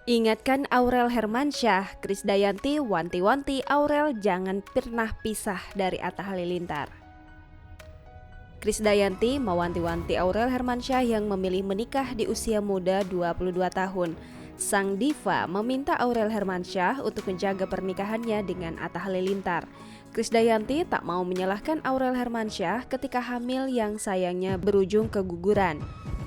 Ingatkan Aurel Hermansyah, Krisdayanti wanti-wanti Aurel jangan pernah pisah dari Atta Halilintar. Krisdayanti mewanti-wanti Aurel Hermansyah yang memilih menikah di usia muda 22 tahun. Sang diva meminta Aurel Hermansyah untuk menjaga pernikahannya dengan Atta Halilintar. Krisdayanti tak mau menyalahkan Aurel Hermansyah ketika hamil yang sayangnya berujung keguguran.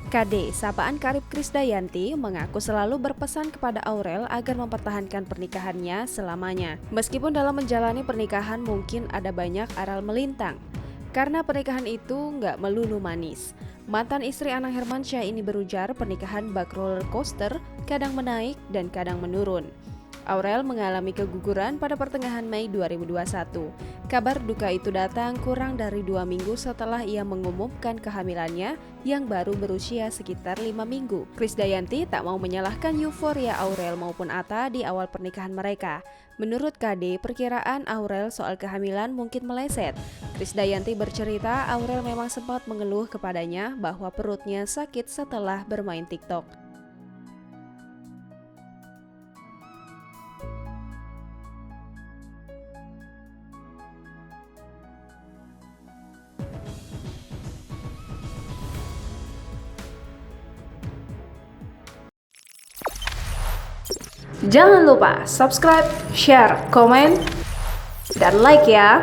KD, sapaan karib Krisdayanti, mengaku selalu berpesan kepada Aurel agar mempertahankan pernikahannya selamanya. Meskipun dalam menjalani pernikahan mungkin ada banyak aral melintang, karena pernikahan itu nggak melulu manis. Mantan istri Anang Hermansyah ini berujar pernikahan bak roller coaster, kadang menaik dan kadang menurun. Aurel mengalami keguguran pada pertengahan Mei 2021. Kabar duka itu datang kurang dari 2 minggu setelah ia mengumumkan kehamilannya yang baru berusia sekitar 5 minggu. Krisdayanti tak mau menyalahkan euforia Aurel maupun Atta di awal pernikahan mereka. Menurut KD, perkiraan Aurel soal kehamilan mungkin meleset. Krisdayanti bercerita Aurel memang sempat mengeluh kepadanya bahwa perutnya sakit setelah bermain TikTok. Jangan lupa subscribe, share, komen, dan like ya.